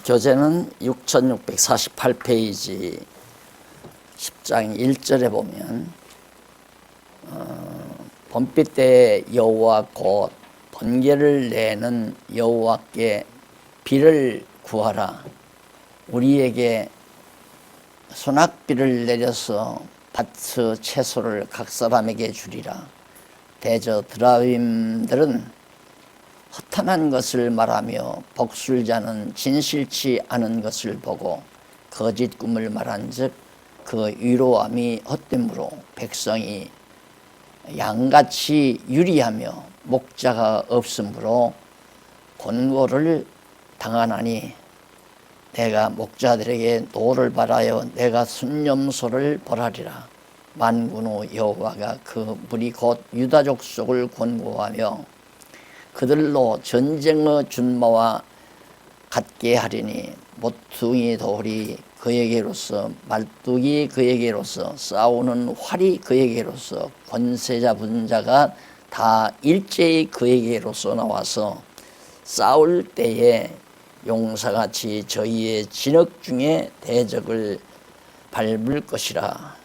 교재는 6648페이지 10장 1절에 보면 봄빛 때에 여호와 곧 번개를 내는 여호와께 비를 구하라. 우리에게 소낙비를 내려서 밭의 채소를 각 사람에게 주리라. 대저 드라빔들은 허탄한 것을 말하며 복술자는 진실치 않은 것을 보고 거짓 꿈을 말한즉 그 위로함이 헛됨으로 백성이 양같이 유리하며 목자가 없으므로 곤고를 당하나니 내가 목자들에게 노를 바라여 내가 순념소를 벌하리라. 만군의 여호와가 그 무리 곧 유다 족속을 권고하며 그들로 전쟁의 준마와 같게 하리니 모퉁이 돌이 그에게로서 말뚝이 그에게로서 싸우는 활이 그에게로서 권세 잡은 자가 다 일제히 그에게로서 나와서 싸울 때에 용사같이 저희의 진흙 중에 대적을 밟을 것이라.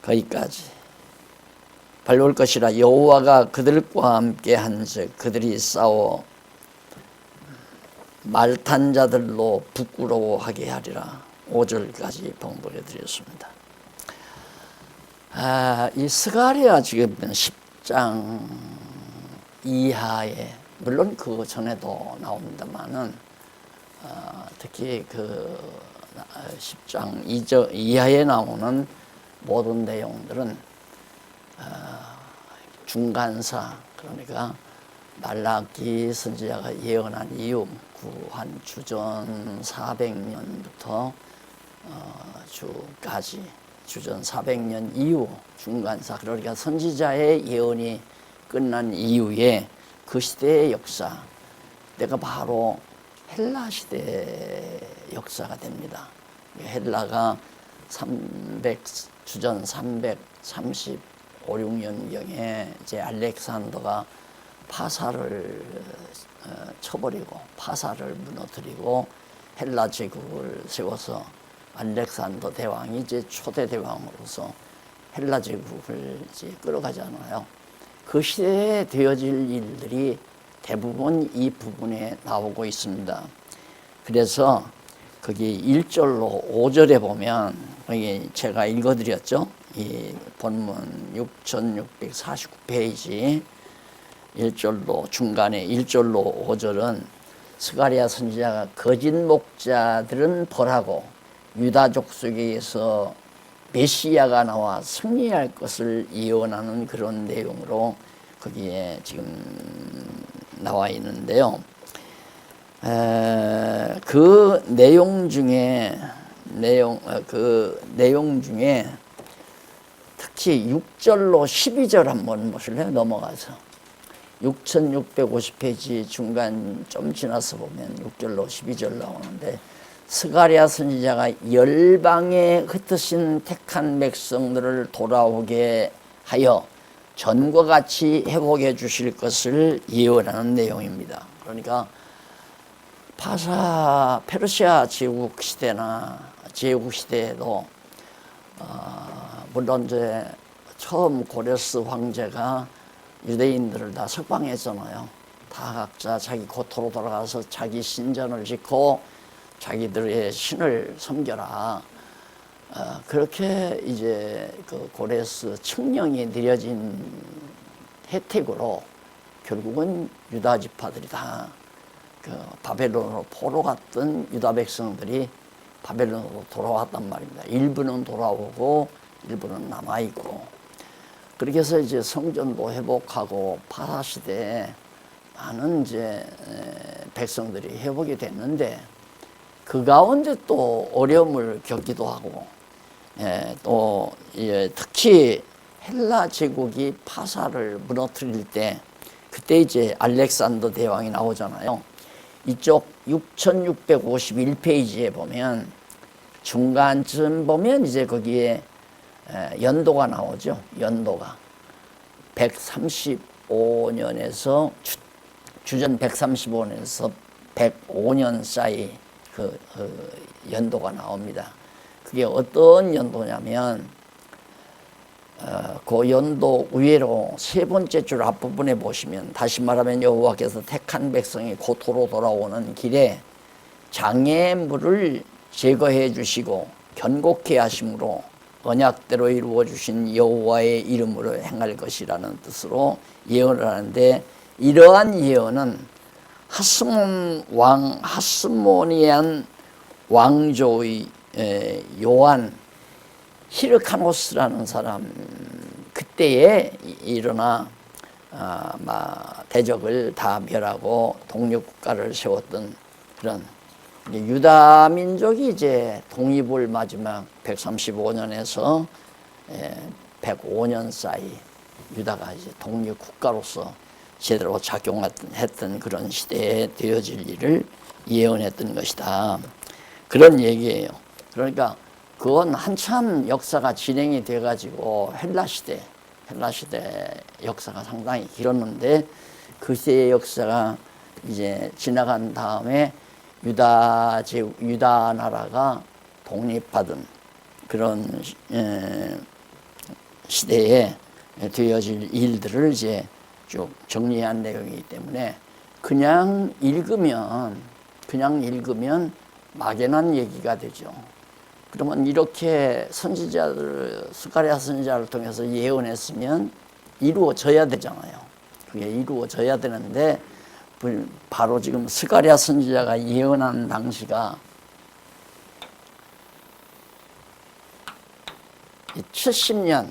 거기까지 밟을 것이라. 여호와가 그들과 함께 한즉 그들이 싸워 말탄 자들로 부끄러워하게 하리라. 5절까지 봉독해 드렸습니다. 이 스가랴 지금 10장 이하에 물론 그 전에도 나옵니다만은 특히 그 10장 2절 이하에 나오는 모든 내용들은 중간사, 그러니까 말라기 선지자가 예언한 이후 구한 주전 400년부터 주까지 주전 400년 이후 중간사, 그러니까 선지자의 예언이 끝난 이후에 그 시대의 역사, 내가 바로 헬라 시대의 역사가 됩니다. 헬라가 주전 335, 6년경에 이제 알렉산더가 파사를 쳐버리고 파사를 무너뜨리고 헬라 제국을 세워서 알렉산더 대왕이 이제 초대 대왕으로서 헬라 제국을 이제 끌어가잖아요. 그 시대에 되어질 일들이 대부분 이 부분에 나오고 있습니다. 그래서 거기 1절로 5절에 보면 여기 제가 읽어드렸죠. 이 본문 6649페이지 1절로 중간에 1절로 5절은 스가랴 선지자가 거짓 목자들은 벌하고 유다 족속에서 메시아가 나와 승리할 것을 예언하는 그런 내용으로 거기에 지금 나와 있는데요. 그 내용 중에 특히 6절로 12절 한번 보실래요? 넘어가서 6650페이지 중간 좀 지나서 보면 6절로 12절 나오는데 스가랴 선지자가 열방에 흩으신 택한 백성들을 돌아오게 하여 전과 같이 회복해 주실 것을 예언하는 내용입니다. 그러니까 페르시아 제국 시대에도 물론 이제 처음 고레스 황제가 유대인들을 다 석방했잖아요. 다 각자 자기 고토로 돌아가서 자기 신전을 짓고 자기들의 신을 섬겨라. 그렇게 이제 그 고레스 칙령이 내려진 혜택으로 결국은 유다 지파들이 다 그 바벨론으로 포로 갔던 유다 백성들이 바벨론으로 돌아왔단 말입니다. 일부는 돌아오고 일부는 남아있고, 그렇게 해서 이제 성전도 회복하고 파사 시대에 많은 이제 백성들이 회복이 됐는데 그 가운데 또 어려움을 겪기도 하고, 또 특히 헬라 제국이 파사를 무너뜨릴 때 그때 이제 알렉산더 대왕이 나오잖아요. 이쪽 6651페이지에 보면 중간쯤 보면 이제 거기에 연도가 나오죠. 연도가 135년에서 주전 135년에서 105년 사이 그 연도가 나옵니다. 그게 어떤 연도냐면 그 연도 위로 세 번째 줄 앞부분에 보시면, 다시 말하면 여호와께서 택한 백성이 고토로 돌아오는 길에 장애물을 제거해 주시고 견고케 하심으로 언약대로 이루어 주신 여호와의 이름으로 행할 것이라는 뜻으로 예언을 하는데, 이러한 예언은 하스모니안 왕조의 요한 히르카노스라는 사람 그때에 일어나 대적을 다 멸하고 독립국가를 세웠던 그런, 유다 민족이 이제 독립을 마지막 135년에서 105년 사이 유다가 이제 독립국가로서 제대로 작용했던 그런 시대에 되어질 일을 예언했던 것이다. 그런 얘기예요. 그러니까 그건 한참 역사가 진행이 돼가지고 헬라 시대 역사가 상당히 길었는데, 그 시대의 역사가 이제 지나간 다음에 유다 나라가 독립받은 그런 시대에 되어질 일들을 이제 쭉 정리한 내용이기 때문에 그냥 읽으면 막연한 얘기가 되죠. 그러면 이렇게 선지자들, 스가랴 선지자를 통해서 예언했으면 이루어져야 되잖아요. 그게 이루어져야 되는데, 바로 지금 스가랴 선지자가 예언한 당시가 70년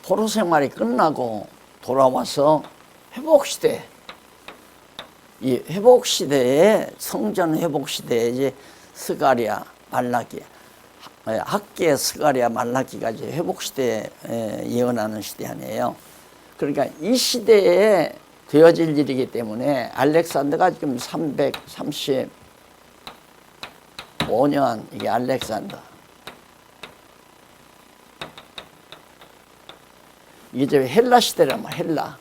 포로 생활이 끝나고 돌아와서 회복시대, 이 회복시대에, 성전 회복시대에 이제 스가랴, 말라기, 학계 스가랴, 말라기가 이제 회복시대에 예언하는 시대 아니에요. 그러니까 이 시대에 되어질 일이기 때문에 알렉산더가 지금 335년, 이게 알렉산더. 이게 이제 헬라 시대란 말이야, 헬라.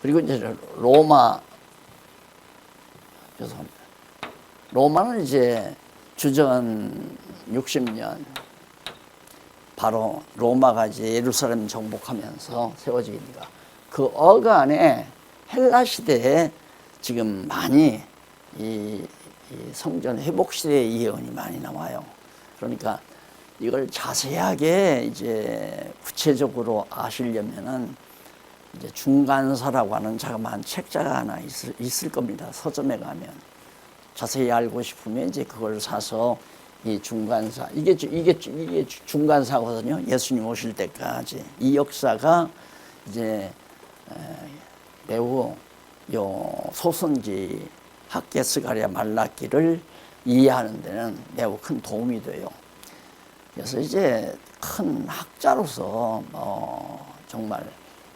그리고 이제 로마, 죄송합니다. 로마는 이제 주전 60년, 바로 로마가 이제 예루살렘 정복하면서 세워지니까 그 어간에 헬라 시대에 지금 많이 이 성전 회복 시대의 예언이 많이 나와요. 그러니까 이걸 자세하게 이제 구체적으로 아시려면은 이제 중간사라고 하는 자그마한 책자가 하나 있을 겁니다. 서점에 가면 자세히 알고 싶으면 이제 그걸 사서 이 중간사, 이게 중간사거든요. 예수님 오실 때까지 이 역사가 이제 매우 요 소선지 학계 스가랴 말라기를 이해하는 데는 매우 큰 도움이 돼요. 그래서 이제 큰 학자로서 정말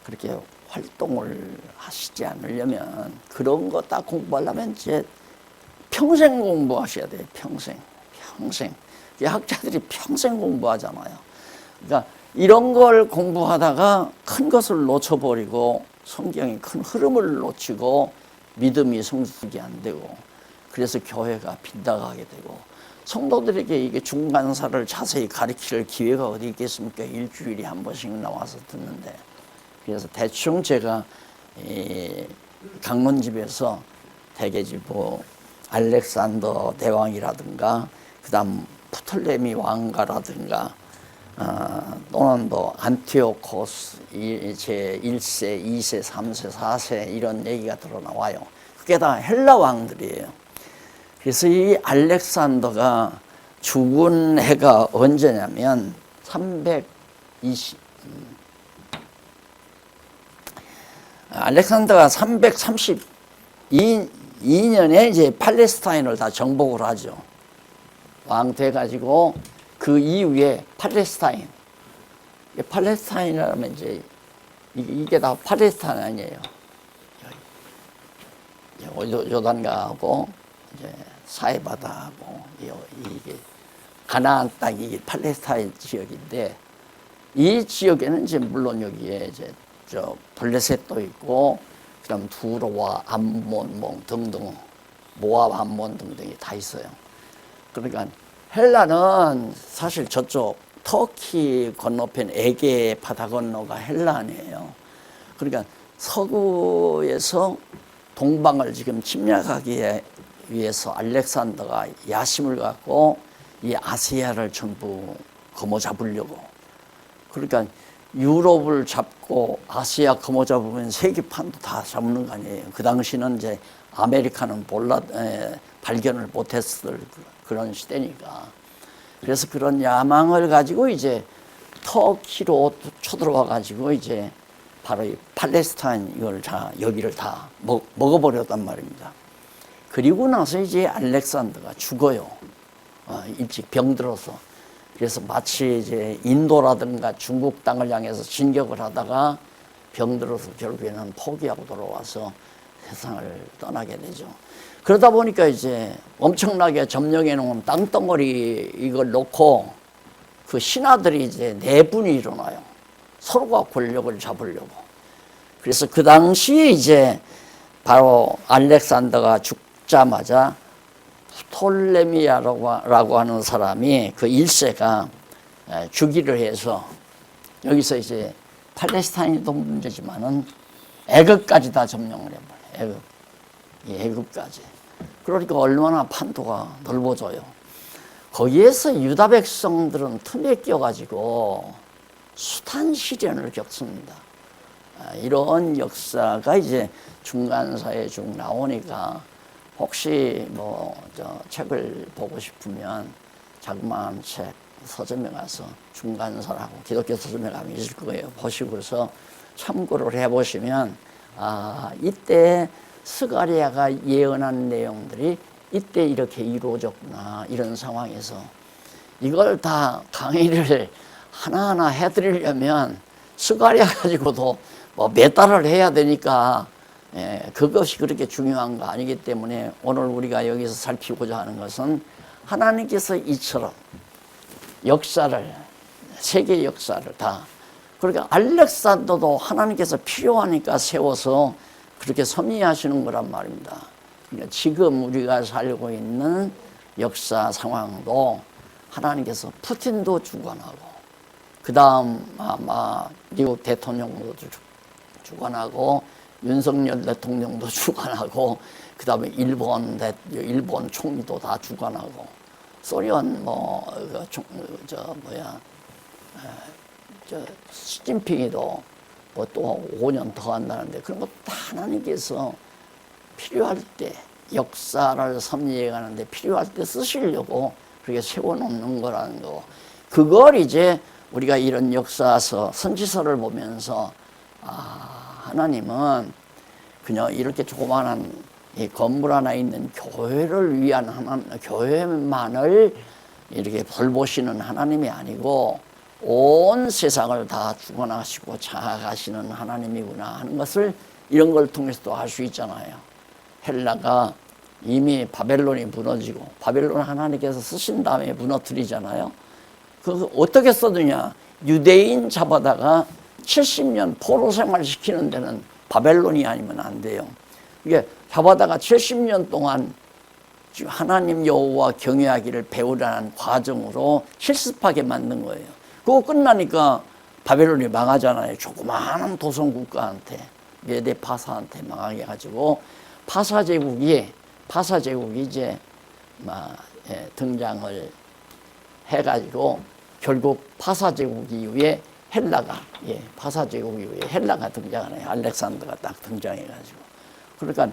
그렇게 활동을 하시지 않으려면, 그런 거 딱 공부하려면 이제 평생 공부하셔야 돼요. 평생. 학자들이 평생 공부하잖아요. 그러니까 이런 걸 공부하다가 큰 것을 놓쳐버리고 성경의 큰 흐름을 놓치고 믿음이 성숙이 안 되고, 그래서 교회가 빗나가게 되고, 성도들에게 이게 중간사를 자세히 가르칠 기회가 어디 있겠습니까? 일주일에 한 번씩 나와서 듣는데. 그래서 대충 제가 강론집에서 대개지보 알렉산더 대왕이라든가, 그 다음 프톨레미 왕가라든가, 또는 뭐 안티오코스 제1세, 2세, 3세, 4세 이런 얘기가 드러나와요. 그게 다 헬라 왕들이에요. 그래서 이 알렉산더가 죽은 해가 언제냐면 알렉산더가 332년에 이제 팔레스타인을 다 정복을 하죠. 왕 돼가지고 그 이후에 팔레스타인이라면 이제 이게 다 팔레스타인 아니에요. 요단강하고 이제 사해바다하고 이게 가나안 땅이 팔레스타인 지역인데, 이 지역에는 이제 물론 여기에 이제 저 블레셋도 있고, 그다음 두로와 암몬 뭐 등등, 모압 암몬 등등이 다 있어요. 그러니까 헬라는 사실 저쪽 터키 건너편 에게 바다 건너가 헬라 아니에요. 그러니까 서구에서 동방을 지금 침략하기 위해서 알렉산더가 야심을 갖고 이 아시아를 전부 거머잡으려고. 그러니까 유럽을 잡고 아시아 거머잡으면 세계판도 다 잡는 거 아니에요. 그 당시는 이제 아메리카는 발견을 못했을 그런 시대니까. 그래서 그런 야망을 가지고 이제 터키로 쳐들어와 가지고 이제 바로 이 팔레스타인 이걸 다 여기를 다 먹어버렸단 말입니다. 그리고 나서 이제 알렉산더가 죽어요. 일찍 병들어서. 그래서 마치 이제 인도라든가 중국 땅을 향해서 진격을 하다가 병들어서 결국에는 포기하고 돌아와서 세상을 떠나게 되죠. 그러다 보니까 이제 엄청나게 점령해 놓은 땅덩어리 이걸 놓고 그 신하들이 이제 내분이 일어나요. 서로가 권력을 잡으려고. 그래서 그 당시에 이제 바로 알렉산더가 죽자마자 프톨레미아라고 하는 사람이 그 1세가 주기를 해서 여기서 이제 팔레스타인도 문제지만은 애굽까지 다 점령을 해버려요. 애굽까지. 그러니까 얼마나 판도가 넓어져요. 거기에서 유다 백성들은 틈에 끼어가지고 숱한 시련을 겪습니다. 이런 역사가 이제 중간사에 쭉 나오니까 혹시 뭐 저 책을 보고 싶으면 자그마한 책 서점에 가서 중간서라고 기독교 서점에 가면 있을 거예요. 보시고서 참고를 해보시면 이때 스가랴가 예언한 내용들이 이때 이렇게 이루어졌구나, 이런 상황에서 이걸 다 강의를 하나하나 해드리려면 스가랴 가지고도 뭐 몇 달을 해야 되니까 그것이 그렇게 중요한 거 아니기 때문에 오늘 우리가 여기서 살피고자 하는 것은 하나님께서 이처럼 역사를, 세계 역사를 다, 그러니까 알렉산더도 하나님께서 필요하니까 세워서 그렇게 섭리하시는 거란 말입니다. 그러니까 지금 우리가 살고 있는 역사 상황도 하나님께서 푸틴도 주관하고, 그 다음 아마 미국 대통령도 주관하고, 윤석열 대통령도 주관하고, 그 다음에 일본 총리도 다 주관하고, 소련 시진핑이도 뭐 또 5년 더 한다는데 그런 것도 다 하나님께서 필요할 때 역사를 섭리해 가는데 필요할 때 쓰시려고 그렇게 세워놓는 거라는 거. 그걸 이제 우리가 이런 역사서 선지서를 보면서 하나님은 그냥 이렇게 조그마한 이 건물 하나 있는 교회를 위한 교회만을 이렇게 돌보시는 하나님이 아니고 온 세상을 다 주관하시고 장악하시는 하나님이구나 하는 것을 이런 걸 통해서도 알 수 있잖아요. 헬라가 이미 바벨론이 무너지고 바벨론 하나님께서 쓰신 다음에 무너뜨리잖아요. 그 어떻게 써드냐? 유대인 잡아다가 70년 포로 생활 시키는 데는 바벨론이 아니면 안 돼요. 이게 잡아다가 70년 동안 하나님 여호와 경외하기를 배우라는 과정으로 실습하게 만든 거예요. 그거 끝나니까 바벨론이 망하잖아요. 조그마한 도성 국가한테, 메데 파사한테 망하게 해가지고 파사 제국이 이제 등장을 해가지고 결국 파사 제국 이후에 파사 제국 이후에 헬라가 등장하네요. 알렉산더가 딱 등장해가지고. 그러니까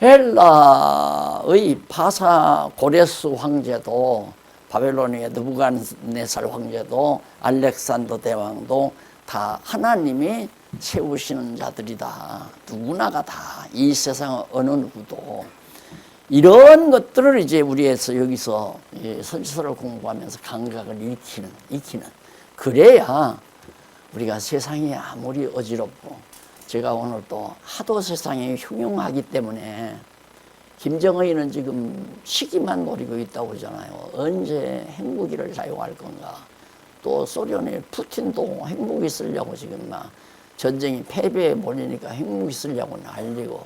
헬라의 파사 고레스 황제도, 바벨론의 느부갓네살 황제도, 알렉산더 대왕도 다 하나님이 세우시는 자들이다. 누구나가 다 이 세상 어느 누구도. 이런 것들을 이제 우리에서 여기서 선지서를 공부하면서 감각을 익히는. 그래야 우리가 세상이 아무리 어지럽고, 제가 오늘 또 하도 세상이 흉흉하기 때문에 김정은이는 지금 시기만 노리고 있다고 그러잖아요. 언제 핵무기를 사용할 건가. 또 소련의 푸틴도 핵무기 쓰려고 지금 막 전쟁이 패배해 버리니까 핵무기 쓰려고 난리고.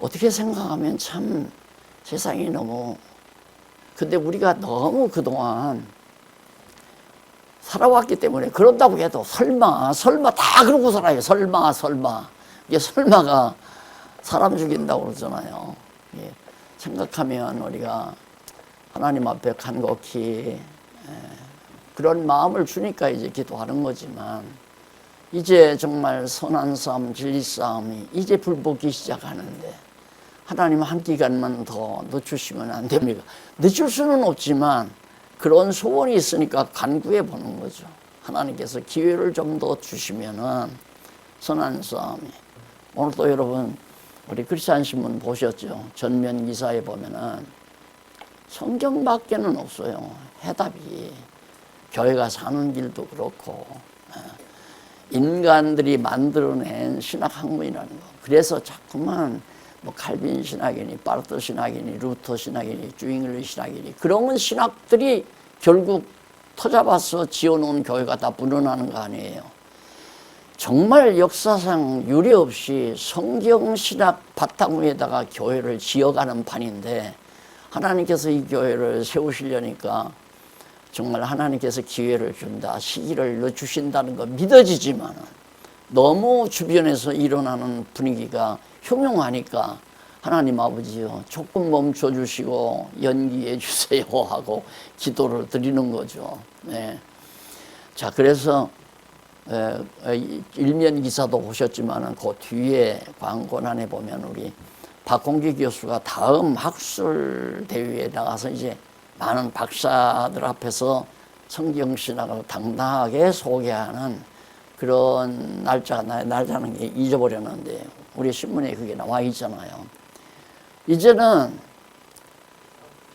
어떻게 생각하면 참 세상이 너무, 근데 우리가 너무 그동안 살아왔기 때문에 그런다고 해도 설마 다 그러고 살아요. 설마. 이게 설마가 사람 죽인다고 그러잖아요. 예. 생각하면 우리가 하나님 앞에 간곡히 그런 마음을 주니까 이제 기도하는 거지만, 이제 정말 선한 싸움, 진리 싸움이 이제 불붙기 시작하는데 하나님 한 기간만 더 늦추시면 안 됩니까? 늦출 수는 없지만 그런 소원이 있으니까 간구해 보는 거죠. 하나님께서 기회를 좀 더 주시면은 선한 싸움이. 오늘 또 여러분 우리 크리스찬 신문 보셨죠? 전면 기사에 보면은 성경밖에는 없어요. 해답이. 교회가 사는 길도 그렇고 인간들이 만들어낸 신학 학문이라는 거. 그래서 자꾸만 뭐 칼빈 신학이니 바르트 신학이니 루터 신학이니 주잉글리 신학이니 그런 신학들이 결국 터잡아서 지어놓은 교회가 다 무너나는 거 아니에요. 정말 역사상 유례 없이 성경 신학 바탕 위에다가 교회를 지어가는 판인데, 하나님께서 이 교회를 세우시려니까 정말 하나님께서 기회를 준다, 시기를 늦추신다는 거 믿어지지만 너무 주변에서 일어나는 분위기가 흉흉하니까 하나님 아버지요, 조금 멈춰주시고 연기해 주세요 하고 기도를 드리는 거죠. 네. 자, 그래서 일면 기사도 보셨지만 그 뒤에 광고란에 보면 우리 박홍기 교수가 다음 학술 대회에 나가서 이제 많은 박사들 앞에서 성경신학을 당당하게 소개하는 그런 날짜는 잊어버렸는데 우리 신문에 그게 나와 있잖아요. 이제는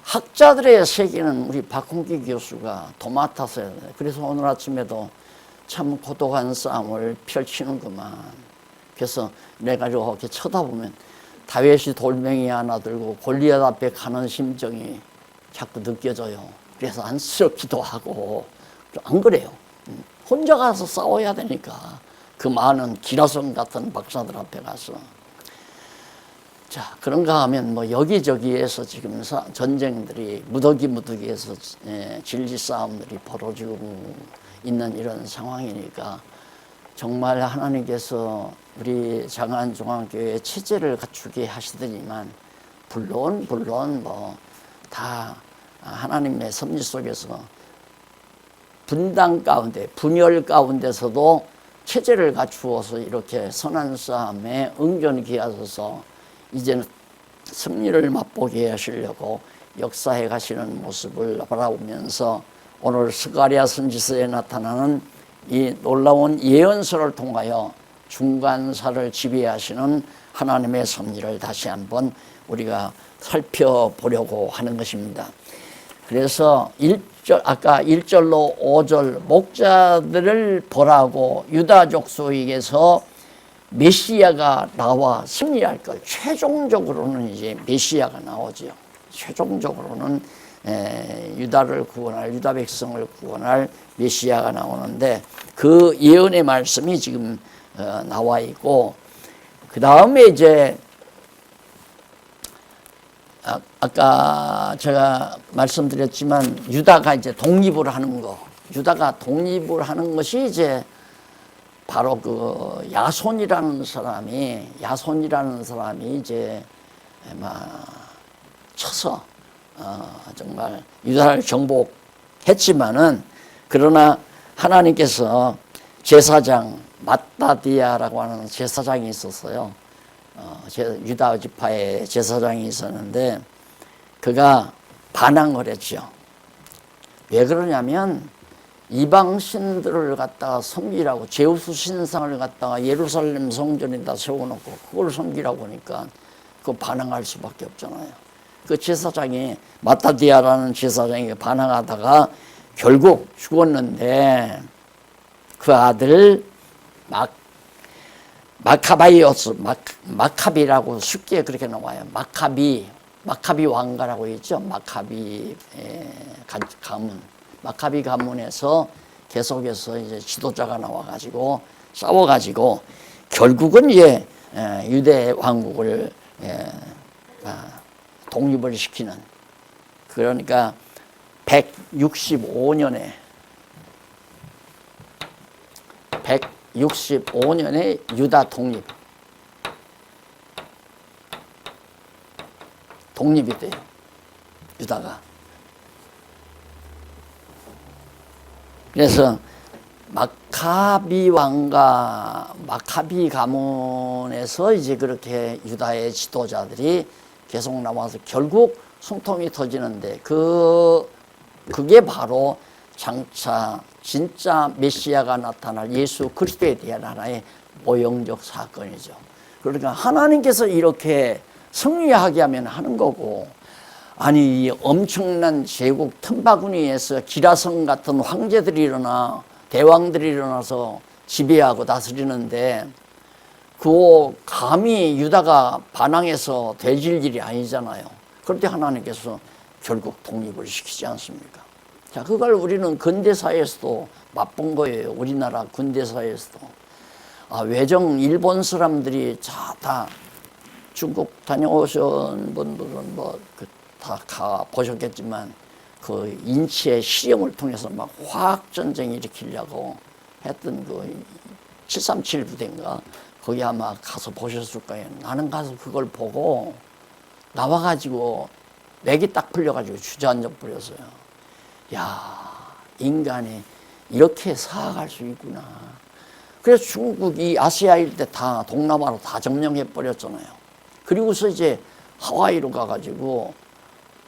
학자들의 세계는 우리 박홍기 교수가 도맡아서 해야 돼요. 그래서 오늘 아침에도 참 고독한 싸움을 펼치는구만. 그래서 내가 이렇게 쳐다보면 다윗이 돌멩이 하나 들고 골리앗 앞에 가는 심정이 자꾸 느껴져요. 그래서 안쓰럽기도 하고. 안 그래요? 혼자 가서 싸워야 되니까 그 많은 기라성 같은 박사들 앞에 가서. 자, 그런가 하면 뭐 여기저기에서 지금 전쟁들이 무더기에서 진리 싸움들이 벌어지고 있는 이런 상황이니까 정말 하나님께서 우리 장안중앙교회 체제를 갖추게 하시더니만 물론 뭐 다 하나님의 섭리 속에서 분당 가운데 분열 가운데서도 체제를 갖추어서 이렇게 선한 싸움에 응전케 하셔서 이제는 승리를 맛보게 하시려고 역사해 가시는 모습을 바라보면서 오늘 스가랴 선지서에 나타나는 이 놀라운 예언서를 통하여 중간사를 지배하시는 하나님의 섭리를 다시 한번 우리가 살펴보려고 하는 것입니다. 그래서 아까 1절로 5절 목자들을 벌하고 유다 족속에게서 메시아가 나와 승리할 것. 최종적으로는 이제 메시아가 나오죠. 최종적으로는 유다를 구원할, 유다 백성을 구원할 메시아가 나오는데 그 예언의 말씀이 지금 나와 있고, 그 다음에 이제 아까 제가 말씀드렸지만 유다가 이제 독립을 하는 거, 유다가 독립을 하는 것이 이제 바로 그 야손이라는 사람이 이제 막 쳐서 정말 유다를 정복했지만은, 그러나 하나님께서 제사장 마따디아라고 하는 제사장이 있었어요. 유다 지파의 제사장이 있었는데 그가 반항을 했죠. 왜 그러냐면 이방 신들을 갖다가 섬기라고, 제우스 신상을 갖다가 예루살렘 성전에다 세워놓고 그걸 섬기라고 하니까 그 반항할 수밖에 없잖아요. 그 제사장이 마따디아라는 제사장이 반항하다가 결국 죽었는데 그 아들 마카비라고 쉽게 그렇게 나와요. 마카비 왕가라고 있죠. 마카비 가문. 마카비 가문에서 계속해서 이제 지도자가 나와가지고 싸워가지고 결국은 이제 유대 왕국을 독립을 시키는, 그러니까 165년에 유다 독립이 돼요. 유다가. 그래서 마카비 가문에서 이제 그렇게 유다의 지도자들이 계속 나와서 결국 숨통이 터지는데, 그게 바로 장차 진짜 메시아가 나타날 예수 그리스도에 대한 하나의 모형적 사건이죠. 그러니까 하나님께서 이렇게 승리하게 하면 하는 거고, 아니 이 엄청난 제국 틈바구니에서 기라성 같은 황제들이 일어나 대왕들이 일어나서 지배하고 다스리는데, 그 감히 유다가 반항해서 되질 일이 아니잖아요. 그런데 하나님께서 결국 독립을 시키지 않습니까? 자, 그걸 우리는 근대사에서도 맛본 거예요. 우리나라 근대사에서도. 외정 일본 사람들이 다 중국 다녀오신 분들은 다 가보셨겠지만, 그 인치의 실험을 통해서 막 화학전쟁 일으키려고 했던 그 737 부대인가? 거기 아마 가서 보셨을 거예요. 나는 가서 그걸 보고 나와가지고 맥이 딱 풀려가지고 주저앉아 버렸어요. 야, 인간이 이렇게 사악할 수 있구나. 그래서 중국이 아시아 일대 다 동남아로 다 점령해 버렸잖아요. 그리고서 이제 하와이로 가가지고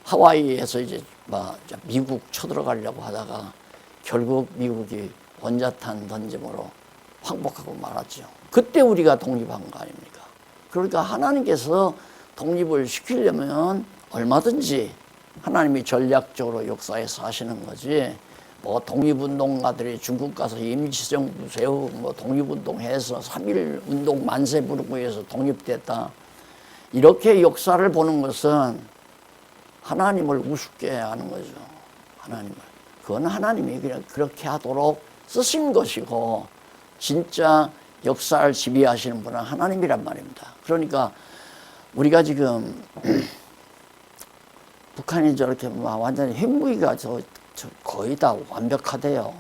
하와이에서 이제 미국 쳐들어가려고 하다가 결국 미국이 원자탄 던짐으로 항복하고 말았죠. 그때 우리가 독립한 거 아닙니까? 그러니까 하나님께서 독립을 시키려면 얼마든지 하나님이 전략적으로 역사에서 하시는 거지, 독립운동가들이 중국 가서 임시정부 세우고 독립운동해서 3.1 운동 만세 부르고 해서 독립됐다, 이렇게 역사를 보는 것은 하나님을 우습게 하는 거죠. 하나님을. 그건 하나님이 그냥 그렇게 하도록 쓰신 것이고, 진짜 역사를 지배하시는 분은 하나님이란 말입니다. 그러니까 우리가 지금 북한이 저렇게 완전히 핵무기가 거의 다 완벽하대요.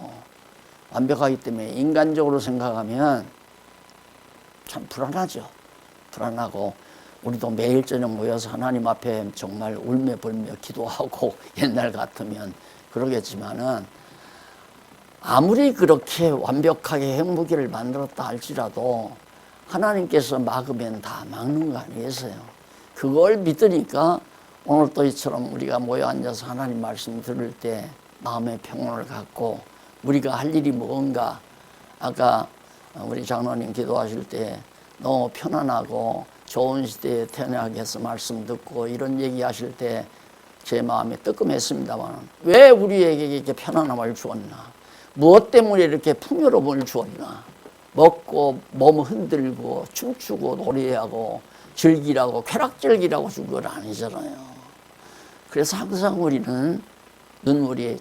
완벽하기 때문에 인간적으로 생각하면 참 불안하죠. 불안하고, 우리도 매일 저녁 모여서 하나님 앞에 정말 울며 불며 기도하고 옛날 같으면 그러겠지만은, 아무리 그렇게 완벽하게 핵무기를 만들었다 할지라도 하나님께서 막으면 다 막는 거 아니겠어요? 그걸 믿으니까 오늘 또 이처럼 우리가 모여 앉아서 하나님 말씀 들을 때 마음의 평온을 갖고, 우리가 할 일이 뭔가, 아까 우리 장로님 기도하실 때 너무 편안하고 좋은 시대에 태어나게 해서 말씀 듣고 이런 얘기 하실 때 제 마음이 뜨끔했습니다만, 왜 우리에게 이렇게 편안함을 주었나? 무엇 때문에 이렇게 풍요로움을 주었나? 먹고 몸 흔들고 춤추고 노래하고 즐기라고 쾌락즐기라고 준 건 아니잖아요. 그래서 항상 우리는 눈알이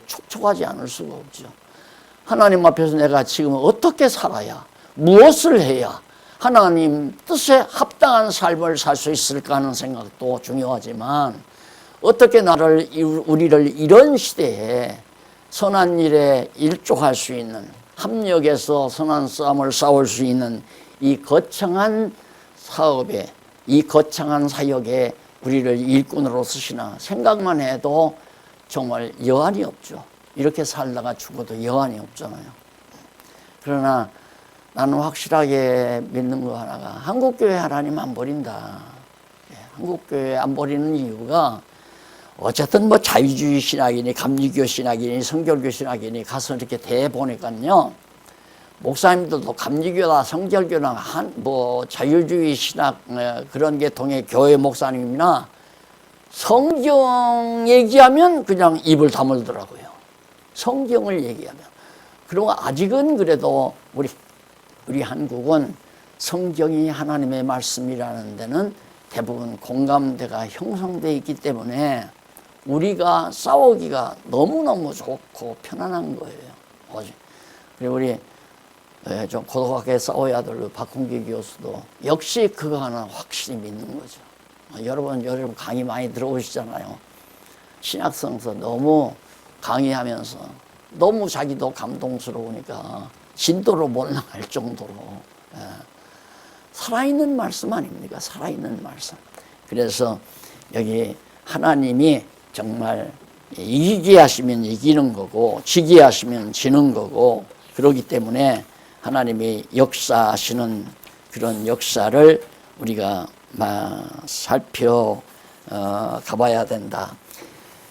촉촉하지 않을 수가 없죠. 하나님 앞에서 내가 지금 어떻게 살아야, 무엇을 해야 하나님 뜻에 합당한 삶을 살 수 있을까 하는 생각도 중요하지만, 어떻게 우리를 이런 시대에 선한 일에 일조할 수 있는, 합력해서 선한 싸움을 싸울 수 있는 이 거창한 사업에, 이 거창한 사역에 우리를 일꾼으로 쓰시나 생각만 해도 정말 여한이 없죠. 이렇게 살다가 죽어도 여한이 없잖아요. 그러나 나는 확실하게 믿는 거 하나가, 한국교회 하나님 안 버린다. 한국교회 안 버리는 이유가, 어쨌든 자유주의 신학이니 감리교 신학이니 성결교 신학이니 가서 이렇게 대보니까요, 목사님들도 감리교나 성결교나 자유주의 신학 그런 계통의 교회 목사님이나 성경 얘기하면 그냥 입을 다물더라고요. 성경을 얘기하면. 그리고 아직은 그래도 우리 한국은 성경이 하나님의 말씀이라는 데는 대부분 공감대가 형성되어 있기 때문에 우리가 싸우기가 너무너무 좋고 편안한 거예요. 그리고 우리 좀 고독하게 싸워야 될 박홍기 교수도 역시 그거 하나 확실히 믿는 거죠. 여러분 강의 많이 들어오시잖아요. 신약성서 너무 강의하면서 너무 자기도 감동스러우니까 진도로 몰라갈 정도로 살아있는 말씀 아닙니까? 살아있는 말씀. 그래서 여기 하나님이 정말 이기게 하시면 이기는 거고 지게 하시면 지는 거고, 그렇기 때문에 하나님이 역사하시는 그런 역사를 우리가 가봐야 된다.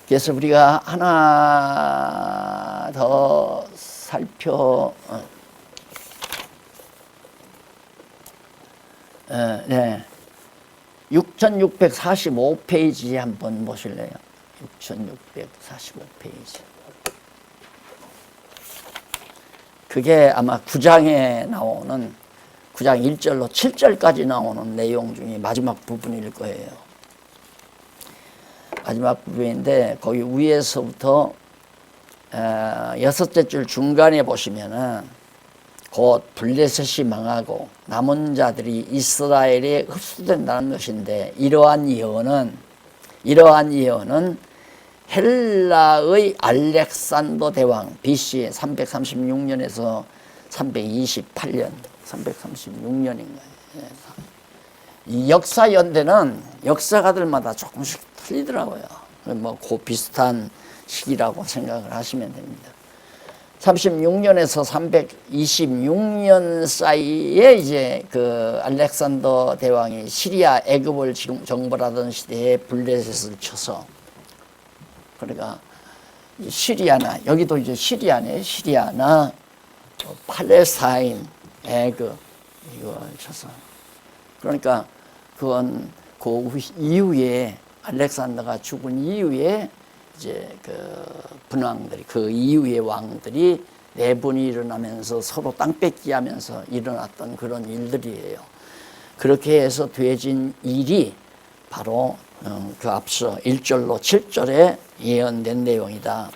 그래서 우리가 하나 더 네. 6645페이지 한번 보실래요? 6645페이지. 그게 아마 9장에 나오는 9장 1절로 7절까지 나오는 내용 중에 마지막 부분일 거예요. 마지막 부분인데 거기 위에서부터 여섯째 줄 중간에 보시면은 곧 블레셋이 망하고 남은 자들이 이스라엘에 흡수된다는 것인데, 이러한 예언은 헬라의 알렉산더 대왕 BC 336년에서 328년 336년인 거예요. 이 역사 연대는 역사가들마다 조금씩 틀리더라고요. 뭐 그 비슷한 시기라고 생각을 하시면 됩니다. 36년에서 326년 사이에 이제 그 알렉산더 대왕이 시리아 애굽을 정벌하던 시대에 블레셋을 쳐서, 그러니까 시리아나, 여기도 이제 시리아나 팔레스타인, 애굽 이거 쳐서, 그러니까 그건 그 이후에 알렉산더가 죽은 이후에 이제 그 분왕들이, 그 이후의 왕들이 내분이 일어나면서 서로 땅 뺏기 하면서 일어났던 그런 일들이에요. 그렇게 해서 되어진 일이 바로 그 앞서 1절로 7절에 예언된 내용이다.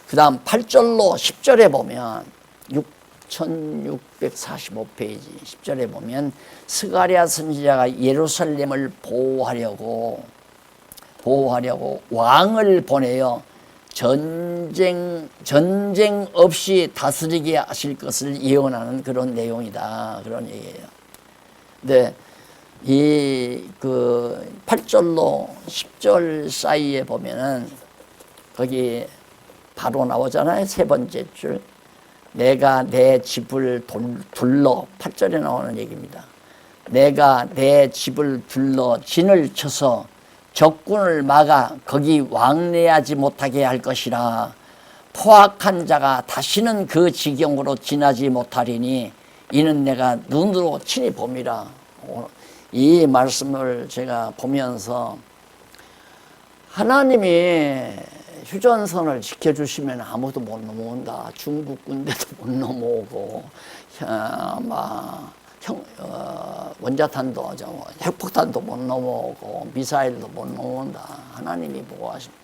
그 다음 8절로 10절에 보면 1645페이지 10절에 보면 스가랴 선지자가 예루살렘을 보호하려고 왕을 보내어 전쟁 없이 다스리게 하실 것을 예언하는 그런 내용이다, 그런 얘기예요. 근데 이 그 8절로 10절 사이에 보면은 거기 바로 나오잖아요. 세 번째 줄, 내가 내 집을 둘러, 8절에 나오는 얘기입니다. 내가 내 집을 둘러 진을 쳐서 적군을 막아 거기 왕래하지 못하게 할 것이라. 포악한 자가 다시는 그 지경으로 지나지 못하리니 이는 내가 눈으로 친히 봄이라. 이 말씀을 제가 보면서 하나님이 휴전선을 지켜주시면 아무도 못 넘어온다. 중국 군대도 못 넘어오고 원자탄도 핵폭탄도 못 넘어오고 미사일도 못 넘어온다. 하나님이 보호하십니다.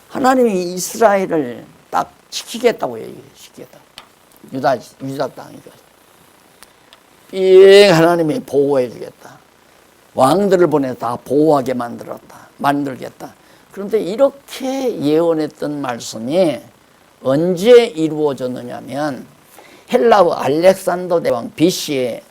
하나님이 이스라엘을 딱 지키겠다고 얘기시켰다. 유다 땅이죠. 하나님이 보호해 주겠다. 왕들을 보내 다 보호하게 만들겠다. 그런데 이렇게 예언했던 말씀이 언제 이루어졌느냐면 헬라의 알렉산더 대왕 BC에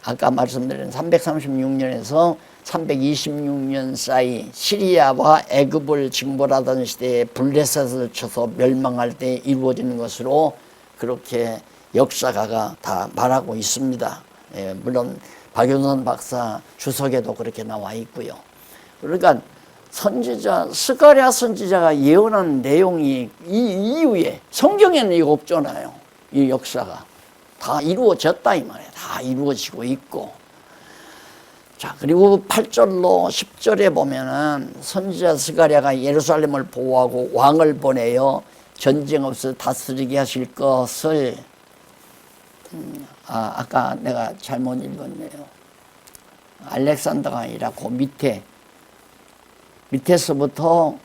아까 말씀드린 336년에서 326년 사이 시리아와 애굽을 징벌하던 시대에 블레셋을 쳐서 멸망할 때 이루어지는 것으로 그렇게 역사가가 다 말하고 있습니다. 예, 물론 박윤선 박사 주석에도 그렇게 나와 있고요. 그러니까 스가랴 선지자가 예언한 내용이 이 이후에 성경에는 이거 없잖아요. 이 역사가 다 이루어졌다 이 말이에요. 다 이루어지고 있고. 자, 그리고 8절로 10절에 보면은 선지자 스가랴가 예루살렘을 보호하고 왕을 보내어 전쟁 없이 다스리게 하실 것을 아까 내가 잘못 읽었네요. 알렉산더가 아니라 그 밑에서부터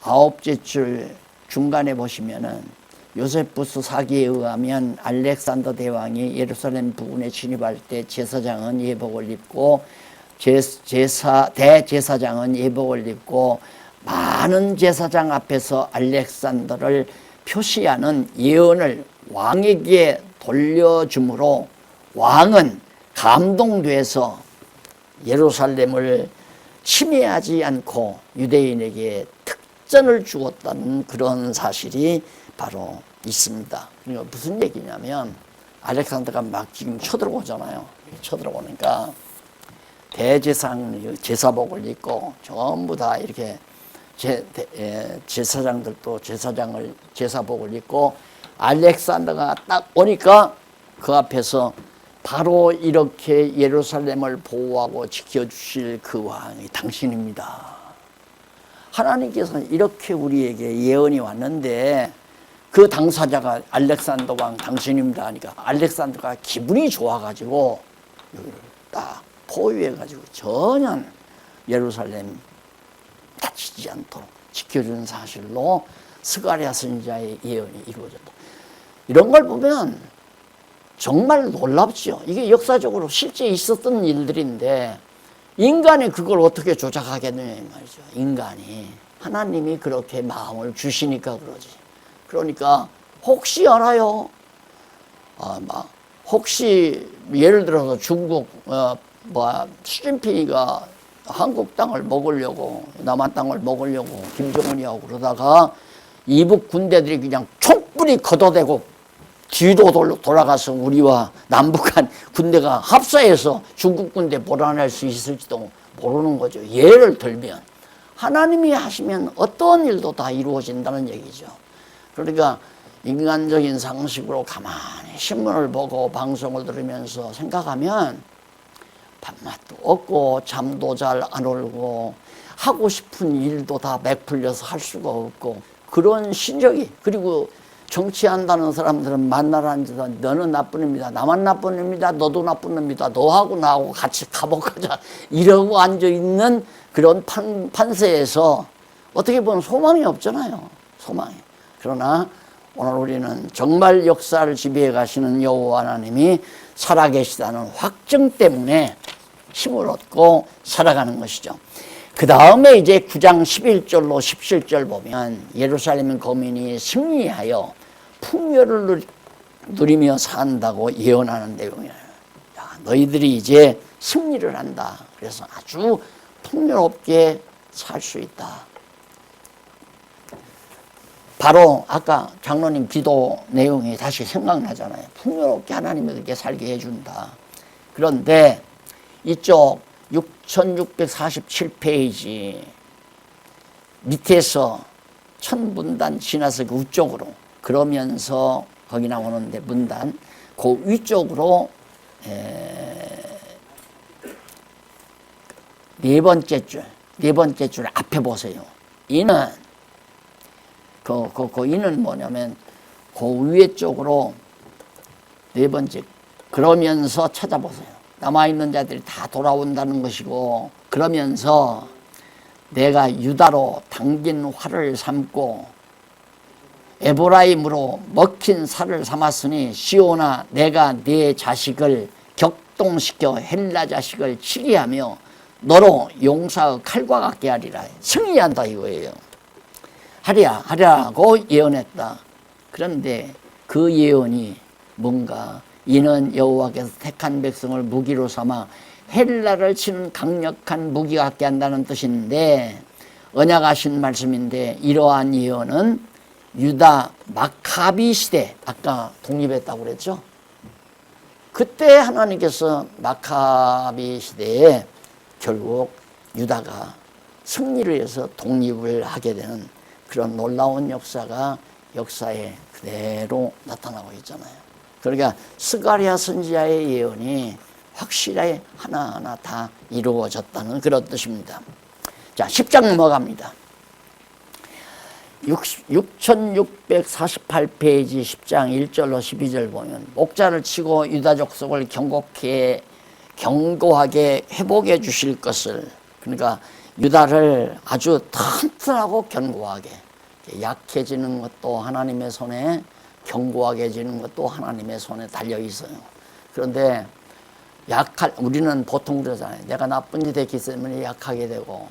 9째 줄 중간에 보시면은 요세푸스 사기에 의하면 알렉산더 대왕이 예루살렘 부근에 진입할 때 제사장은 예복을 입고 대제사장은 예복을 입고 많은 제사장 앞에서 알렉산더를 표시하는 예언을 왕에게 돌려주므로 왕은 감동돼서 예루살렘을 침해하지 않고 유대인에게 특전을 주었다는 그런 사실이 바로 있습니다. 그러니까 무슨 얘기냐면 알렉산더가 막 지금 쳐들어오잖아요. 쳐들어오니까 대제사장 제사복을 입고 전부 다 이렇게 제사장들도 제사복을 입고 알렉산더가 딱 오니까 그 앞에서 바로 이렇게 예루살렘을 보호하고 지켜주실 그 왕이 당신입니다. 하나님께서는 이렇게 우리에게 예언이 왔는데 그 당사자가 알렉산더 왕 당신입니다 하니까 알렉산더가 기분이 좋아가지고 여기를 딱 포위해가지고 전혀 예루살렘 다치지 않도록 지켜주는 사실로 스가랴 선지자의 예언이 이루어졌다. 이런 걸 보면 정말 놀랍죠. 이게 역사적으로 실제 있었던 일들인데 인간이 그걸 어떻게 조작하겠느냐 말이죠. 인간이. 하나님이 그렇게 마음을 주시니까 그러지. 그러니까 혹시 알아요? 혹시 예를 들어서 중국 시진핑이가 한국 땅을 먹으려고 남한 땅을 먹으려고 김정은이하고 그러다가 이북 군대들이 그냥 촛불이 걷어대고 뒤로 돌아가서 우리와 남북한 군대가 합사해서 중국 군대 몰아낼 수 있을지도 모르는 거죠. 예를 들면 하나님이 하시면 어떤 일도 다 이루어진다는 얘기죠. 그러니까 인간적인 상식으로 가만히 신문을 보고 방송을 들으면서 생각하면 밥맛도 없고 잠도 잘 안 오고 하고 싶은 일도 다 맥풀려서 할 수가 없고 그런 신적이. 그리고 정치한다는 사람들은 만나러 앉아서 너는 나쁜 놈이다, 나만 나쁜 놈이다, 너도 나쁜 놈이다, 너하고 나하고 같이 감옥 가자 이러고 앉아있는 그런 판세에서 어떻게 보면 소망이 없잖아요. 소망이. 그러나 오늘 우리는 정말 역사를 지배해 가시는 여호와 하나님이 살아계시다는 확증 때문에 힘을 얻고 살아가는 것이죠. 그 다음에 이제 9장 11절로 17절 보면 예루살렘 거민이 승리하여 풍요를 누리며 산다고 예언하는 내용이에요. 너희들이 이제 승리를 한다. 그래서 아주 풍요롭게 살 수 있다. 바로 아까 장로님 기도 내용이 다시 생각나잖아요. 풍요롭게 하나님이 그렇게 살게 해준다. 그런데 이쪽 6647페이지 밑에서 천문단 지나서 그 위쪽으로 그러면서 거기 나오는데 문단 그 위쪽으로 네 번째 줄 앞에 보세요. 이는 이는 뭐냐면 그 위에 쪽으로 네 번째 그러면서 찾아보세요. 남아있는 자들이 다 돌아온다는 것이고 그러면서 내가 유다로 당긴 활을 삼고 에브라임으로 먹힌 살을 삼았으니 시온아 내가 네 자식을 격동시켜 헬라 자식을 치게 하며 너로 용사의 칼과 같게 하리라. 승리한다 이거예요. 하랴고 예언했다. 그런데 그 예언이 뭔가 이는 여호와께서 택한 백성을 무기로 삼아 헬라를 치는 강력한 무기 같게 한다는 뜻인데 언약하신 말씀인데 이러한 예언은 유다 마카비 시대 아까 독립했다고 그랬죠. 그때 하나님께서 마카비 시대에 결국 유다가 승리를 해서 독립을 하게 되는 그런 놀라운 역사가 역사에 그대로 나타나고 있잖아요. 그러니까 스가랴 선지자의 예언이 확실하게 하나하나 다 이루어졌다는 그런 뜻입니다. 자, 10장 넘어갑니다. 6648페이지 10장 1절로 12절 보면 목자를 치고 유다 족속을 견고하게 회복해 주실 것을 그러니까 유다를 아주 튼튼하고 견고하게, 약해지는 것도 하나님의 손에, 견고하게지는 것도 하나님의 손에 달려 있어요. 그런데 우리는 보통 그러잖아요. 내가 나쁜 짓 했기 때문에 약하게 되고,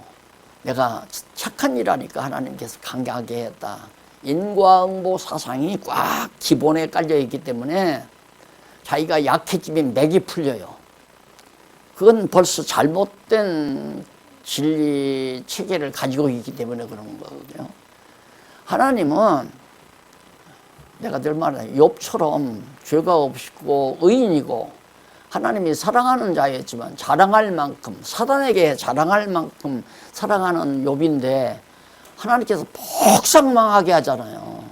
내가 착한 일 하니까 하나님께서 강하게 했다. 인과응보 사상이 꽉 기본에 깔려 있기 때문에 자기가 약해지면 맥이 풀려요. 그건 벌써 잘못된 진리 체계를 가지고 있기 때문에 그런 거거든요. 하나님은 내가 늘 말하는 욥처럼 죄가 없고 의인이고 하나님이 사랑하는 자였지만 자랑할 만큼, 사단에게 자랑할 만큼 사랑하는 욥인데 하나님께서 폭삭망하게 하잖아요.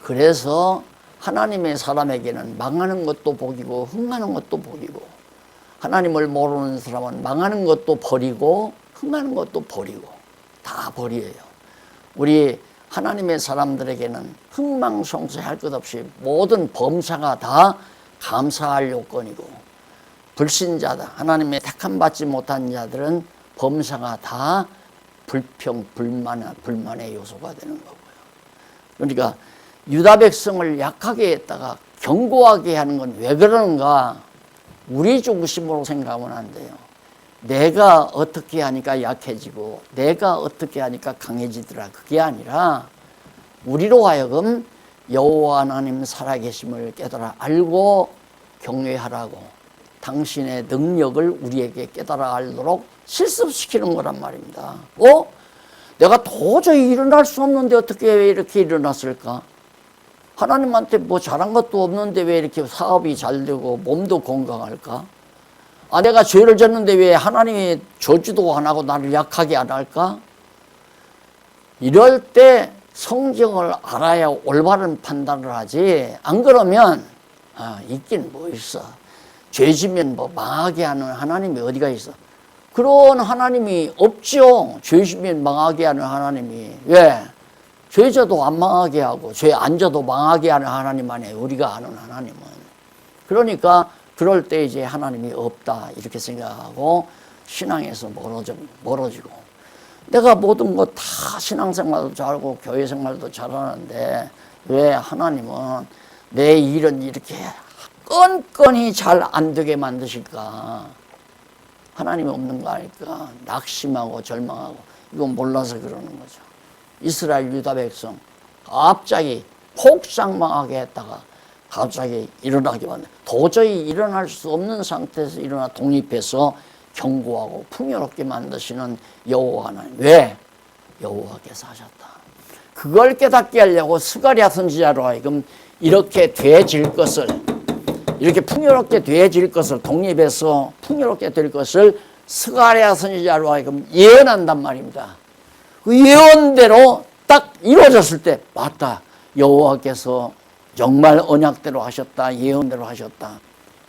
그래서 하나님의 사람에게는 망하는 것도 복이고 흥하는 것도 복이고, 하나님을 모르는 사람은 망하는 것도 버리고 흥하는 것도 버리고 다 버려요. 우리 하나님의 사람들에게는 흥망성쇠할 것 없이 모든 범사가 다 감사할 요건이고, 불신자다, 하나님의 택함받지 못한 자들은 범사가 다 불만의 요소가 되는 거고요. 그러니까 유다 백성을 약하게 했다가 견고하게 하는 건 왜 그러는가? 우리 중심으로 생각하면 안 돼요. 내가 어떻게 하니까 약해지고 내가 어떻게 하니까 강해지더라, 그게 아니라 우리로 하여금 여호와 하나님 살아계심을 깨달아 알고 경외하라고, 당신의 능력을 우리에게 깨달아 알도록 실습시키는 거란 말입니다. 내가 도저히 일어날 수 없는데 어떻게 이렇게 일어났을까? 하나님한테 뭐 잘한 것도 없는데 왜 이렇게 사업이 잘 되고 몸도 건강할까? 내가 죄를 졌는데 왜 하나님이 저주도 안 하고 나를 약하게 안 할까? 이럴 때 성경을 알아야 올바른 판단을 하지, 안 그러면 있긴 뭐 있어. 죄 지면 뭐 망하게 하는 하나님이 어디가 있어? 그런 하나님이 없죠. 죄 지면 망하게 하는 하나님이. 왜? 죄 져도 안 망하게 하고 죄 안 져도 망하게 하는 하나님 아니에요, 우리가 아는 하나님은. 그러니까 그럴 때 이제 하나님이 없다 이렇게 생각하고 신앙에서 멀어지고, 내가 모든 거 다 신앙생활도 잘하고 교회생활도 잘하는데 왜 하나님은 내 일은 이렇게 건건이 잘 안 되게 만드실까? 하나님이 없는 거 아닐까? 낙심하고 절망하고, 이건 몰라서 그러는 거죠. 이스라엘 유다 백성 갑자기 폭삭망하게 했다가 갑자기 일어나게 만든, 도저히 일어날 수 없는 상태에서 일어나 독립해서 견고하고 풍요롭게 만드시는 여호와 하나님. 왜? 여호와께서 하셨다. 그걸 깨닫게 하려고 스가랴 선지자로 하여금 이렇게 되어질 것을, 이렇게 풍요롭게 되어질 것을, 독립해서 풍요롭게 될 것을 스가랴 선지자로 하여금 예언한단 말입니다. 그 예언대로 딱 이루어졌을 때, 맞다, 여호와께서 정말 언약대로 하셨다, 예언대로 하셨다,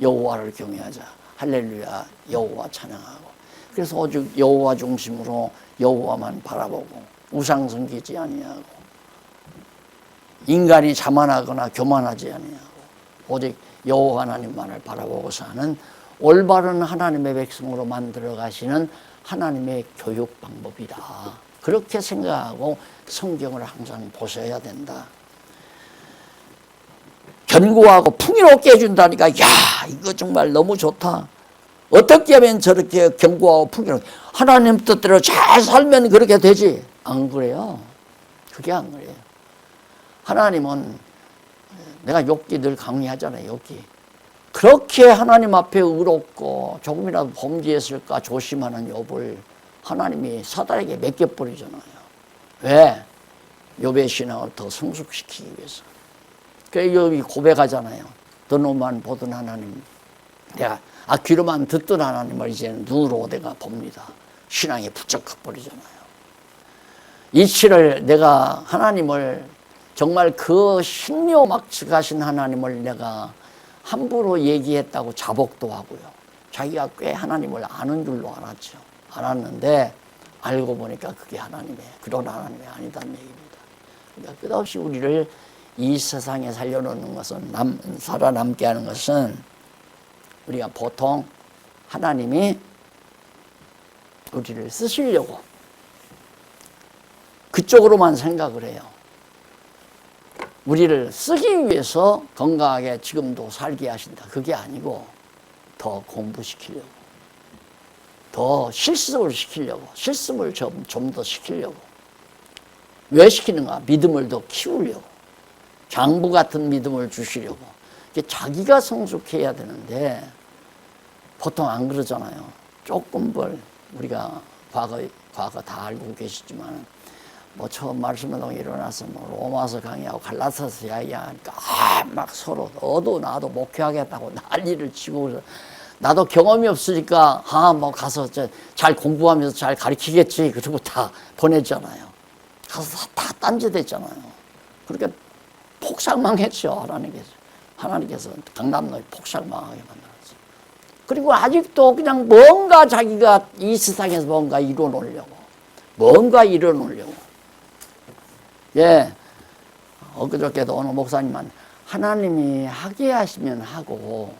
여호와를 경외하자, 할렐루야, 여호와 찬양하고. 그래서 오직 여호와 중심으로 여호와만 바라보고 우상 섬기지 아니하고 인간이 자만하거나 교만하지 아니하고 오직 여호와 하나님만을 바라보고 사는 올바른 하나님의 백성으로 만들어 가시는 하나님의 교육 방법이다, 그렇게 생각하고 성경을 항상 보셔야 된다. 견고하고 풍요롭게 해준다니까, 야, 이거 정말 너무 좋다. 어떻게 하면 저렇게 견고하고 풍요롭게, 하나님 뜻대로 잘 살면 그렇게 되지. 안 그래요. 그게 안 그래요. 하나님은, 내가 욥기 늘 강의하잖아요, 욥기. 그렇게 하나님 앞에 의롭고 조금이라도 범죄했을까 조심하는 욥을 하나님이 사단에게 맡겨버리잖아요. 왜? 욥의 신앙을 더 성숙시키기 위해서. 그래서 욥이 고백하잖아요. 눈으로만 보던 하나님, 내가 귀로만 듣던 하나님을 이제는 눈으로 내가 봅니다. 신앙이 부쩍해버리잖아요. 이치를 내가 하나님을 정말 그 신묘막측하신 하나님을 내가 함부로 얘기했다고 자복도 하고요. 자기가 꽤 하나님을 아는 줄로 알았죠. 알았는데 알고 보니까 그게 그런 하나님이 아니다는 얘기입니다. 그러니까 끝없이 우리를 이 세상에 살려놓는 것은, 살아남게 하는 것은, 우리가 보통 하나님이 우리를 쓰시려고 그쪽으로만 생각을 해요. 우리를 쓰기 위해서 건강하게 지금도 살게 하신다. 그게 아니고 더 공부시키려고, 더 실습을 시키려고, 실습을 좀 더 시키려고. 왜 시키는가? 믿음을 더 키우려고, 장부 같은 믿음을 주시려고. 자기가 성숙해야 되는데 보통 안 그러잖아요. 조금 우리가 과거 다 알고 계시지만 뭐 처음 말씀을 일어나서 뭐 로마서 강의하고 갈라디아서 이야기하니까 막 서로 너도 나도 목회하겠다고 난리를 치고, 나도 경험이 없으니까 뭐 가서 잘 공부하면서 잘 가르치겠지 그러고 다 보냈잖아요. 가서 다 딴짓했잖아요. 그렇게 폭삭망했죠. 하나님께서 강남노에 폭삭망하게 만들었어요. 그리고 아직도 그냥 뭔가 자기가 이 세상에서 뭔가 이뤄놓으려고, 예, 엊그저께도 어느 목사님은 하나님이 하게 하시면 하고,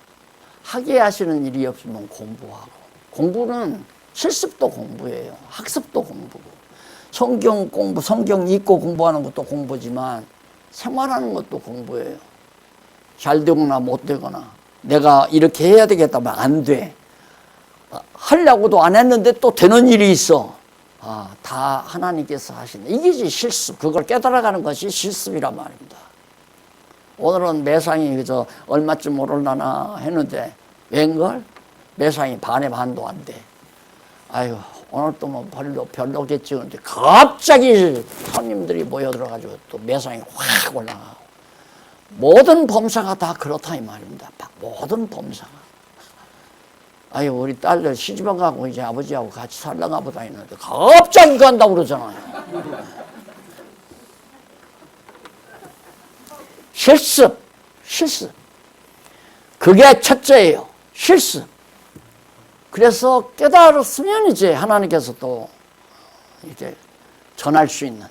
하게 하시는 일이 없으면 공부하고. 공부는 실습도 공부예요. 학습도 공부고. 성경 읽고 공부하는 것도 공부지만 생활하는 것도 공부예요. 잘 되거나 못 되거나, 내가 이렇게 해야 되겠다면 안 돼. 하려고도 안 했는데 또 되는 일이 있어. 다 하나님께서 하시네. 이게 실습. 그걸 깨달아가는 것이 실습이란 말입니다. 오늘은 매상이 그저 얼마쯤 오르려나 했는데 웬걸? 매상이 반의 반도 안 돼. 아유, 오늘 또 뭐 별로겠지. 근데 갑자기 손님들이 모여들어가지고 또 매상이 확 올라가고. 모든 범사가 다 그렇다 이 말입니다. 모든 범사가. 아유, 우리 딸들 시집안 가고 이제 아버지하고 같이 살려가 보다 했는데 갑자기 간다고 그러잖아요. 실습. 그게 첫째예요. 실습. 그래서 깨달았으면 이제 하나님께서 또 이제 전할 수 있는,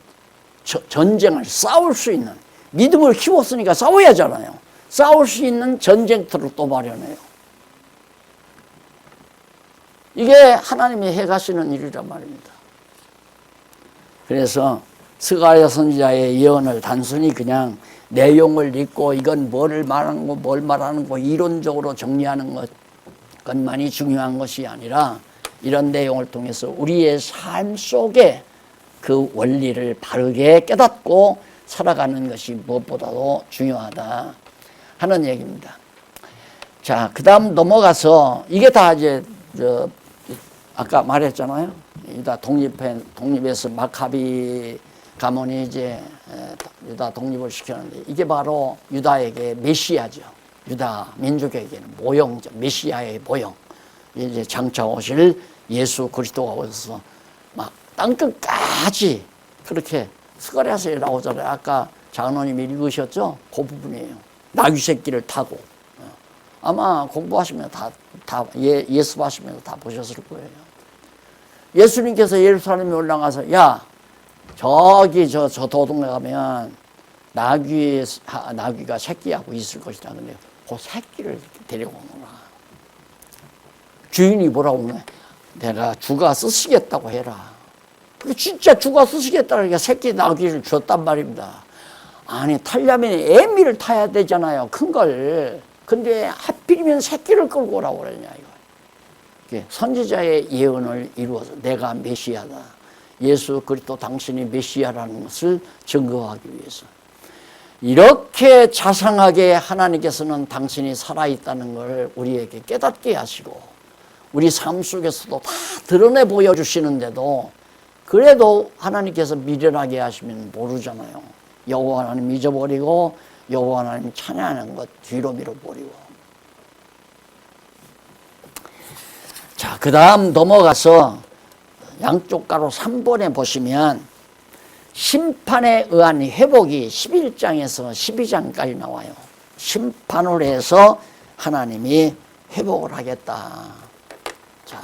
전쟁을 싸울 수 있는, 믿음을 키웠으니까 싸워야 하잖아요. 싸울 수 있는 전쟁터를 또 마련해요. 이게 하나님이 해가시는 일이란 말입니다. 그래서 스가랴 선지자의 예언을 단순히 그냥 내용을 읽고 이건 뭘 말하는 거 이론적으로 정리하는 것만이 중요한 것이 아니라 이런 내용을 통해서 우리의 삶 속에 그 원리를 바르게 깨닫고 살아가는 것이 무엇보다도 중요하다 하는 얘기입니다. 자, 그 다음 넘어가서 이게 다 이제 아까 말했잖아요. 유다 독립해서 마카비 가문이 이제 유다 독립을 시켰는데 이게 바로 유다에게 메시아죠. 유다 민족에게는 모형이죠. 메시아의 모형. 이제 장차 오실 예수 그리스도가 오셔서 막 땅끝까지 그렇게 스가랴서에 나오잖아요. 아까 장로님이 읽으셨죠? 그 부분이에요. 나귀 새끼를 타고. 아마 공부하시면 예습하시면서 다 보셨을 거예요. 예수님께서 예루살렘에 올라가서 야, 저기 저 도동네 가면 나귀가 새끼하고 있을 것이다. 근데 그 새끼를 데리고 오느라. 주인이 뭐라고 하냐? 내가 주가 쓰시겠다고 해라. 그게 진짜 주가 쓰시겠다니까 새끼 나귀를 줬단 말입니다. 아니, 타려면 애미를 타야 되잖아요. 큰 걸. 근데 하필이면 새끼를 끌고 오라고 그러냐, 이거. 선지자의 예언을 이루어서 내가 메시아다. 예수 그리스도 당신이 메시아라는 것을 증거하기 위해서. 이렇게 자상하게 하나님께서는 당신이 살아있다는 걸 우리에게 깨닫게 하시고 우리 삶 속에서도 다 드러내 보여주시는데도 그래도 하나님께서 미련하게 하시면 모르잖아요. 여호와 하나님 잊어버리고 여호와 하나님 찬양하는 것 뒤로 밀어버리고. 자, 그 다음 넘어가서 양쪽 가로 3번에 보시면 심판에 의한 회복이 11장에서 12장까지 나와요. 심판을 해서 하나님이 회복을 하겠다. 자,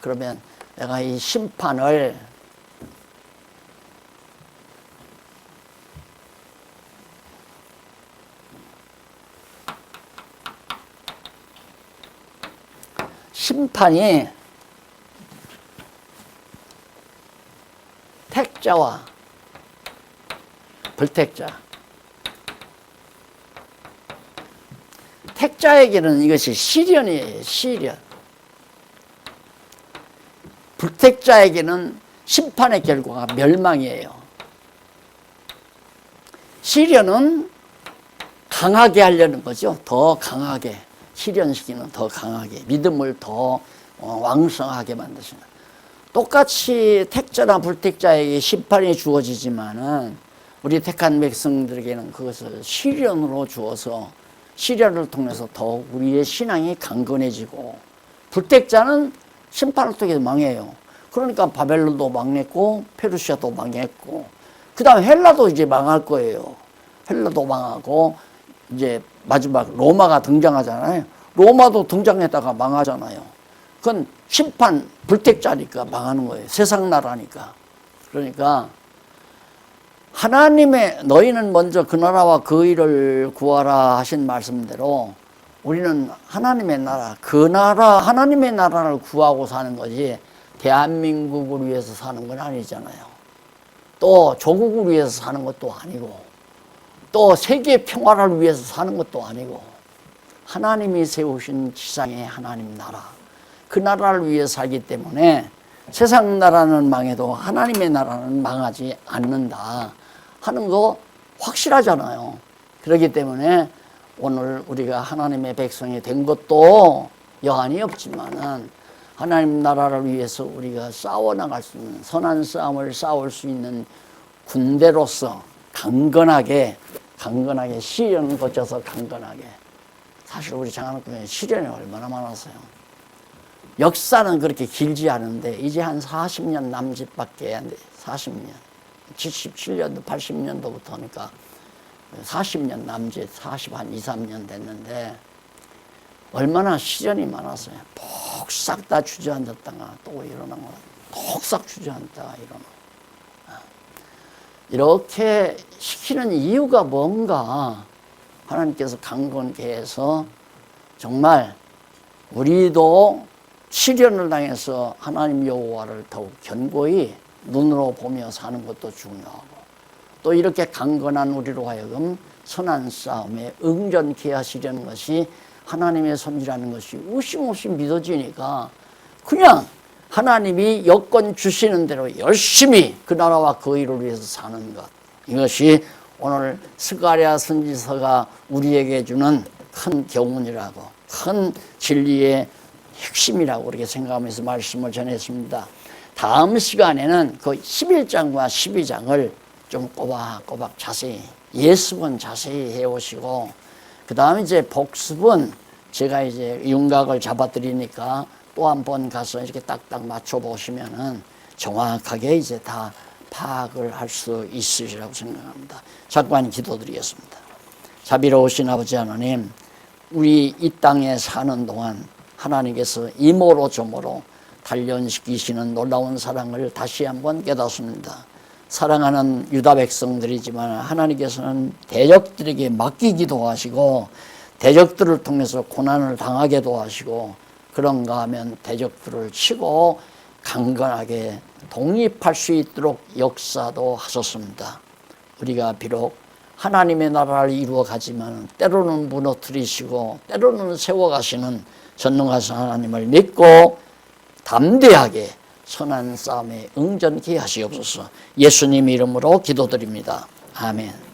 그러면 내가 이 심판을 심판이 택자와 불택자. 택자에게는 이것이 시련이에요. 시련. 불택자에게는 심판의 결과가 멸망이에요. 시련은 강하게 하려는 거죠. 더 강하게. 시련시키는 더 강하게. 믿음을 더 왕성하게 만드시는. 똑같이 택자나 불택자에게 심판이 주어지지만은 우리 택한 백성들에게는 그것을 시련으로 주어서 시련을 통해서 더욱 우리의 신앙이 강건해지고, 불택자는 심판을 통해서 망해요. 그러니까 바벨론도 망했고 페르시아도 망했고, 그 다음에 헬라도 이제 망할 거예요. 헬라도 망하고 이제 마지막 로마가 등장하잖아요. 로마도 등장했다가 망하잖아요. 그건 심판, 불택자니까 망하는 거예요. 세상 나라니까. 그러니까 하나님의, 너희는 먼저 그 나라와 그 의를 구하라 하신 말씀대로 우리는 하나님의 나라, 그 나라, 하나님의 나라를 구하고 사는 거지 대한민국을 위해서 사는 건 아니잖아요. 또 조국을 위해서 사는 것도 아니고, 또 세계 평화를 위해서 사는 것도 아니고, 하나님이 세우신 지상의 하나님 나라, 그 나라를 위해 살기 때문에 세상 나라는 망해도 하나님의 나라는 망하지 않는다 하는 거 확실하잖아요. 그렇기 때문에 오늘 우리가 하나님의 백성이 된 것도 여한이 없지만은 하나님 나라를 위해서 우리가 싸워나갈 수 있는, 선한 싸움을 싸울 수 있는 군대로서 강건하게 시련을 거쳐서 강건하게. 사실 우리 장안교회 시련이 얼마나 많았어요. 역사는 그렇게 길지 않은데 이제 한 40년 남짓밖에 안 돼. 40년. 77년도 80년도부터니까 40년 남짓, 40한 2, 3년 됐는데 얼마나 시련이 많았어요. 폭삭 다 주저앉았다가 또 일어나고, 폭삭 주저앉다가 일어나고. 이렇게 시키는 이유가 뭔가 하나님께서 강건케 해서 정말 우리도 시련을 당해서 하나님 여호와를 더욱 견고히 눈으로 보며 사는 것도 중요하고, 또 이렇게 강건한 우리로 하여금 선한 싸움에 응전케 하시려는 것이 하나님의 섭리라는 것이 의심없이 믿어지니까 그냥 하나님이 여건 주시는 대로 열심히 그 나라와 그 의를 위해서 사는 것, 이것이 오늘 스가랴 선지서가 우리에게 주는 큰 교훈이라고, 큰 진리의 핵심이라고 그렇게 생각하면서 말씀을 전했습니다. 다음 시간에는 그 11장과 12장을 좀 꼬박꼬박 자세히, 예습은 자세히 해오시고, 그 다음에 이제 복습은 제가 이제 윤곽을 잡아드리니까 또 한 번 가서 이렇게 딱딱 맞춰보시면은 정확하게 이제 다 파악을 할 수 있으리라고 생각합니다. 잠깐 기도드리겠습니다. 자비로우신 아버지 하나님, 우리 이 땅에 사는 동안 하나님께서 이모로 저모로 단련시키시는 놀라운 사랑을 다시 한번 깨닫습니다. 사랑하는 유다 백성들이지만 하나님께서는 대적들에게 맡기기도 하시고 대적들을 통해서 고난을 당하게도 하시고, 그런가 하면 대적들을 치고 강건하게 독립할 수 있도록 역사도 하셨습니다. 우리가 비록 하나님의 나라를 이루어 가지만 때로는 무너뜨리시고 때로는 세워가시는 전능하신 하나님을 믿고 담대하게 선한 싸움에 응전케 하시옵소서. 예수님 이름으로 기도드립니다. 아멘.